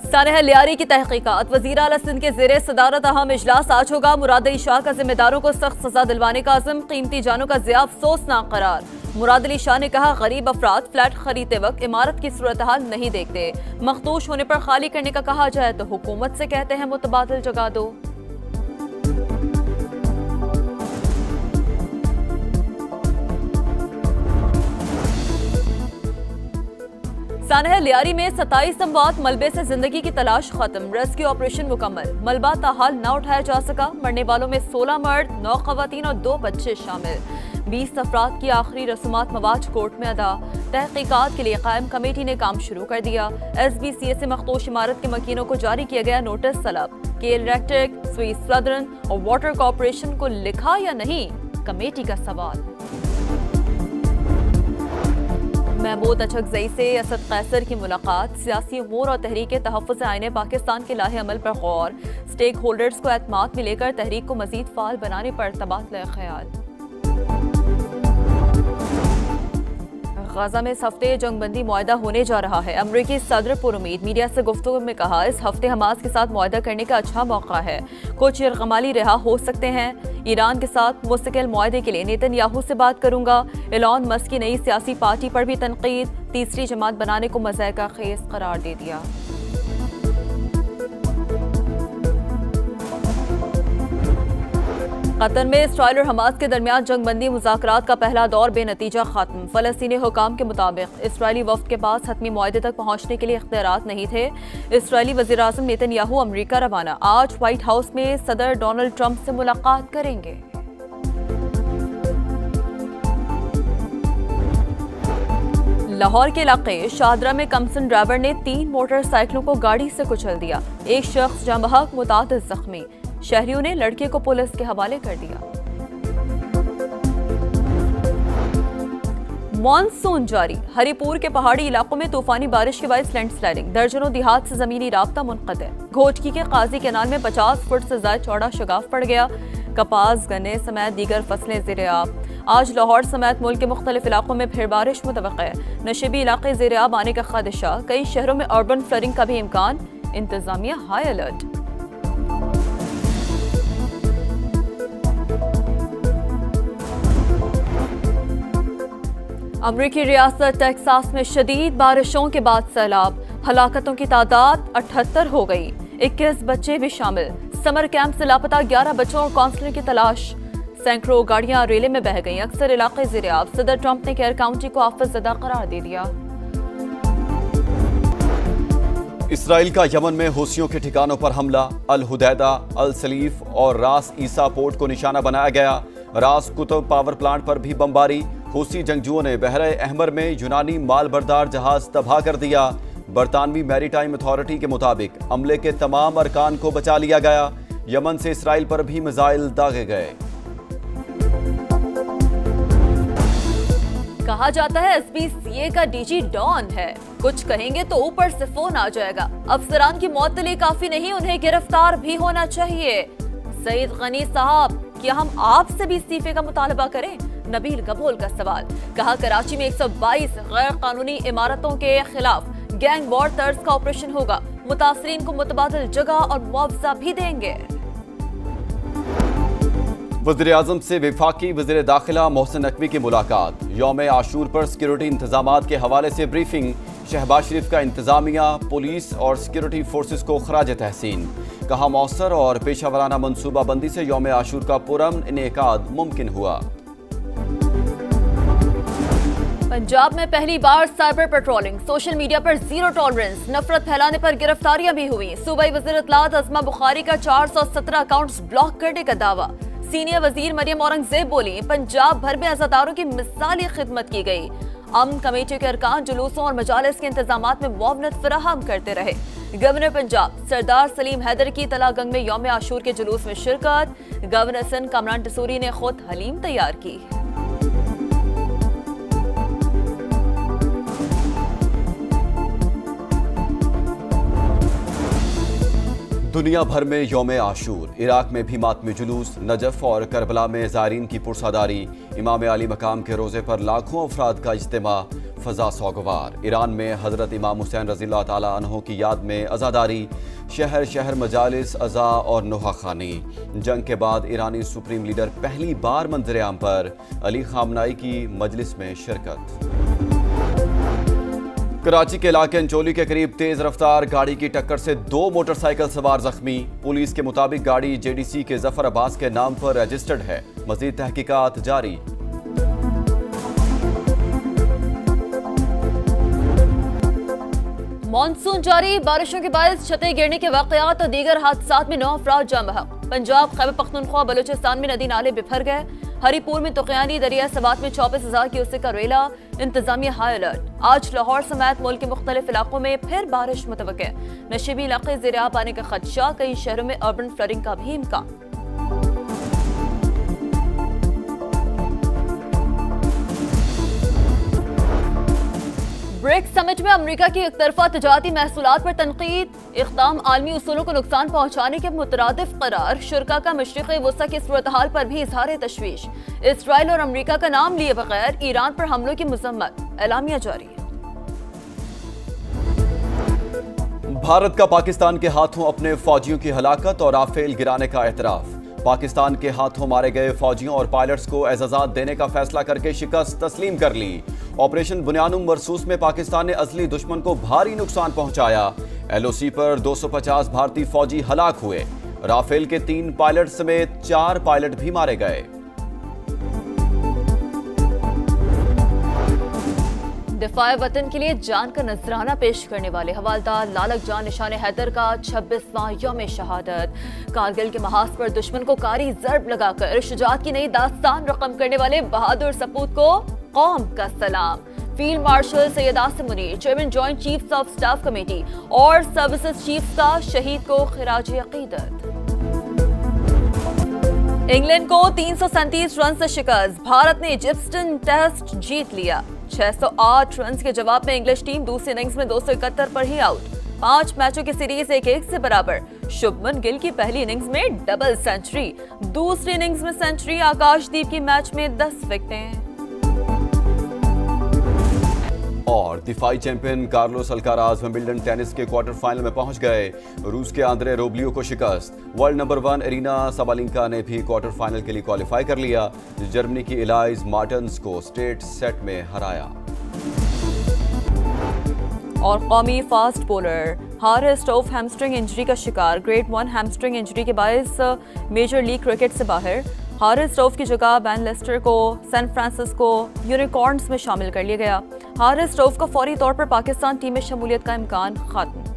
सानह लियारी की तहकीकात। वज़ीर आला सिंध के ज़ेरे सदारत अहम इजलास आज होगा। मुराद अली शाह का जिम्मेदारों को सख्त सजा दिलवाने का अज़म। कीमती जानों का ज़िया अफसोसनाक करार। मुराद अली शाह ने कहा, गरीब अफराद फ्लैट खरीदते वक्त इमारत की सूरत हाल नहीं देखते। मखदूश होने पर खाली करने का कहा जाए तो हुकूमत से कहते हैं मुतबादिल जगा दो। सानह लियारी में 27 अमवात मलबे से जिंदगी की तलाश खत्म। रेस्क्यू ऑपरेशन मुकम्मल। मलबा ताहाल न उठाया जा सका। मरने वालों में 16 मर्द, 9 खवातीन और 2 बच्चे शामिल। 20 अफराद की आखिरी रसूमात मवाज कोर्ट में अदा। तहकीकात के लिए कायम कमेटी ने काम शुरू कर दिया। SBCA से मखदूश इमारत के मकीनों को जारी किया गया नोटिस तलब। KL इलेक्ट्रिक, स्वीस सदर्न और वाटर कॉर्पोरेशन को लिखा या नहीं, कमेटी का सवाल। महमूद अचकजई से असद कैसर की मुलाकात। सियासी उमूर और तहरीक तहफ़्फ़ुज़ आईने पाकिस्तान के लाहे अमल पर गौर। स्टेक होल्डर्स को एतमाद में लेकर तहरीक को मजीद फाल बनाने पर तबादला ख्याल। गाजा में इस हफ्ते जंगबंदी मुआहदा होने जा रहा है। अमरीकी सदर पुरुमीद मीडिया से गुफ्तगू में कहा, इस हफ्ते हमास के साथ मुआहदा करने का अच्छा मौका है। कुछ यरगमाली रिहा हो सकते हैं। ईरान के साथ मुस्तकिल मुआहदे के लिए नेतन्याहू से बात करूंगा। एलॉन मस्क की नई सियासी पार्टी पर भी तनकीद। तीसरी जमात बनाने को मज़ायका खेज करार दे दिया। कतर में इसराइल और हमास के दरमियान जंगबंदी मुज़ाकरात का पहला दौर बेनतीजा खत्म। फ़लस्तीनी हुकाम के मुताबिक इसराइली वफ़द के पास हतमी मुआहदे तक पहुँचने के लिए इख्तियारात नहीं थे। इसराइली वज़ीर आज़म नेतन्याहू अमरीका रवाना। आज व्हाइट हाउस में सदर डोनाल्ड ट्रंप से मुलाकात करेंगे। लाहौर के इलाके शादरा में कमसन ड्राइवर ने 3 मोटरसाइकिलों को गाड़ी से कुचल दिया। एक शख्स जहाँ बहक, मुतादिद जख्मी। शहरियों ने लड़के को पुलिस के हवाले कर दिया। मॉनसून जारी। हरिपुर के पहाड़ी इलाकों में तूफानी बारिश के बायस लैंडस्लाइडिंग। दर्जनों देहात से जमीनी राब्ता मुनक़ते। घोटकी के काजी कैनाल में 50 फुट से ज्यादा चौड़ा शगाफ पड़ गया। कपास, गन्ने समेत दीगर फसलें ज़ेर-ए-आब। आज लाहौर समेत मुल्क के मुख्तलिफ इलाकों में फिर बारिश मुतवक्किल है। नशीबी इलाके ज़ेर-ए-आब आने का खदशा। कई शहरों में अर्बन फ्लडिंग का भी इम्कान। इंतजामिया हाई अलर्ट। अमरीकी रियासत टेक्सास में शदीद बारिशों के बाद सैलाब। हलाकतों की तादाद 78 हो गई। 21 बच्चे भी शामिल। समर कैंप से लापता 11 बच्चों और काउंसलर की तलाश। सैकड़ों गाड़ियां रेले में बह गईं। अक्सर इलाके ज़ेर-ए-आब। सदर ट्रंप ने केयर काउंटी को आफतज़दा करार दे दिया। इसराइल का यमन में हूसियों के ठिकानों पर हमला। अल हुदैदा, अल सलीफ और रास ईसा पोर्ट को निशाना बनाया गया। रास कुतुब पावर प्लांट पर भी बमबारी। हूसी जंगजुओं ने बहरे अहमर में यूनानी माल बरदार जहाज तबाह कर दिया। बरतानवी मैरीटाइम अथॉरिटी के मुताबिक अमले के तमाम अरकान को बचा लिया गया। यमन से इसराइल पर भी मिसाइल दागे गए। कहा जाता है SBCA का DG डॉन है। कुछ कहेंगे तो ऊपर से फोन आ जाएगा। अफसरान की मौतली काफी नहीं, उन्हें गिरफ्तार भी होना चाहिए। सईद गनी साहब, क्या हम आपसे भी इस्तीफे का मुतालबा करें? नबील गबोल का सवाल। कहा, कराची में 122 गैर कानूनी इमारतों के खिलाफ गैंग वॉर तर्ज का ऑपरेशन होगा। मुतासरीन को मुतबादिल जगह और मुआवजा भी देंगे। वज़ीर-ए-आज़म से वफाकी वज़ीर दाखिला मोहसिन नकवी की मुलाकात। यौम आशूर पर सिक्योरिटी इंतजामात के हवाले से ब्रीफिंग। शहबाज शरीफ का इंतजामिया, पुलिस और सिक्योरिटी फोर्सेस को खराज तहसीन। कहा, मौसर और पेशा वराना मनसूबा बंदी से यौम आशूर का पुरअमन इनेकाद मुमकिन हुआ। पंजाब में पहली बार साइबर पेट्रोलिंग। सोशल मीडिया पर जीरो टॉलरेंस। नफरत फैलाने पर गिरफ्तारियां भी हुई। सूबाई वज़ीर इत्तलात अज़मा बुखारी का 417 अकाउंट्स ब्लॉक करने का दावा। सीनियर वजीर मरियम औरंगजेब बोली, पंजाब भर में अज़ादारों की मिसाली खिदमत की गई। अमन कमेटी के अरकान जुलूसों और मजालिस के इंतजामात में मुआवनत फराहम करते रहे। गवर्नर पंजाब सरदार सलीम हैदर की तलागंग में यौम आशूर के जुलूस में शिरकत। गवर्नर सिंध कामरान टसूरी ने खुद हलीम तैयार की। दुनिया भर में यौम आशूर, इराक में भी मातमी जुलूस, नजफ और करबला में ज़ायरीन की पुरसादारी, इमाम अली मकाम के रोज़े पर लाखों अफराद का इज्तिमा, फ़ज़ा सोगवार। ईरान में हज़रत इमाम हुसैन रज़ियल्लाहु ताला अन्हो की याद में अज़ादारी, शहर शहर मजालिस अज़ा और नोहाखानी। जंग के बाद ईरानी सुप्रीम लीडर पहली बार मंज़र-ए-आम पर, अली ख़ामनाई की मजलिस में शिरकत। कराची के इलाके अंचोली के करीब तेज रफ्तार गाड़ी की टक्कर से 2 मोटरसाइकिल सवार जख्मी। पुलिस के मुताबिक गाड़ी जेडीसी के जफर अब्बास के नाम पर रजिस्टर्ड है। मजीद तहकीकात जारी। मॉनसून जारी, बारिशों के बायस छतें गिरने के वाकयात और दीगर हादसात में 9 अफराद जाँ बहक। पंजाब, खैबर पख्तूनख्वा, बलूचिस्तान में नदी नाले बिफर गए। हरीपुर में तुकयानी, दरिया सवात में 24,000 क्यूसेक का रेला। इंतजामिया हाई अलर्ट। आज लाहौर समेत मुल्क के मुख्तलिफ इलाकों में फिर बारिश मुतवक्के। नशीबी इलाके ज़ेर-आब आने का खदशा, कई शहरों में अर्बन फ्लडिंग का भी इम्कान। ब्रिक्स समिट में अमेरिका की एकतरफा तिजारती महसूलात पर तनकीद। इक़दाम आलमी उसूलों को नुकसान पहुंचाने के मुतरादिफ करार। शुरका का मशरिक़ वस्ता की सूरत हाल पर भी इजहार तशवीश। इसराइल और अमेरिका का नाम लिए बगैर ईरान पर हमलों की मजम्मत, एलामिया जारी। भारत का पाकिस्तान के हाथों अपने फौजियों की हलाकत और राफेल गिराने का एतराफ। पाकिस्तान के हाथों मारे गए फौजियों और पायलट्स को एजाज़ात देने का फैसला करके शिकस्त तस्लीम कर ली। ऑपरेशन बुनियानुम मरसूस में पाकिस्तान ने असली दुश्मन को भारी नुकसान पहुंचाया। एलओसी पर 250 भारतीय फौजी हलाक हुए। राफेल के 3 पायलट समेत 4 पायलट भी मारे गए। दिफाए वतन के लिए जान का नजराना पेश करने वाले हवालदार लालक जान निशान हैदर का 26वां यौम शहादत। कारगिल के महाज पर दुश्मन को कारी जर्ब लगाकर शुजाअत की नई दास्तान रकम करने वाले बहादुर सपूत को कौम का सलाम। Field marshal Syed Asim Munir, chairman joint chiefs of staff committee और सर्विसेज चीफ्स का शहीद को खिराज अकीदत। इंग्लैंड को 337 रन से शिकस्त। भारत ने इजिप्शियन टेस्ट जीत लिया। 608 रन के जवाब में इंग्लिश टीम दूसरी इनिंग्स में 271 पर ही आउट। 5 मैचों की सीरीज 1-1 से बराबर। शुभमन गिल की पहली इनिंग्स में डबल सेंचुरी, दूसरी इनिंग्स में सेंचुरी। आकाशदीप की मैच में 10 विकेटें। और दिफाई champion Carlos Alcaraz Wimbledon tennis के क्वार्टर फाइनल में पहुंच गए। रूस के आंद्रे रूबलियो को शिकस्त। वर्ल्ड नंबर 1 एरिना साबालेंका ने भी क्वार्टर फाइनल के लिए क्वालिफाई कर लिया। जर्मनी की एलाइज मार्टन्स को स्ट्रेट सेट में हराया। और कौमी fast bowler Haris stuff hamstring injury का शिकार। ग्रेड 1 हैमस्ट्रिंग इंजरी के बायस मेजर लीग क्रिकेट से बाहर। हारिस स्टोफ की जगह बेन लेस्टर को सैन फ्रांसिस्को यूनिकॉर्न्स में शामिल कर लिया गया। हारिस स्टोफ का फौरी तौर पर पाकिस्तान टीम में शमूलियत का इम्कान खत्म।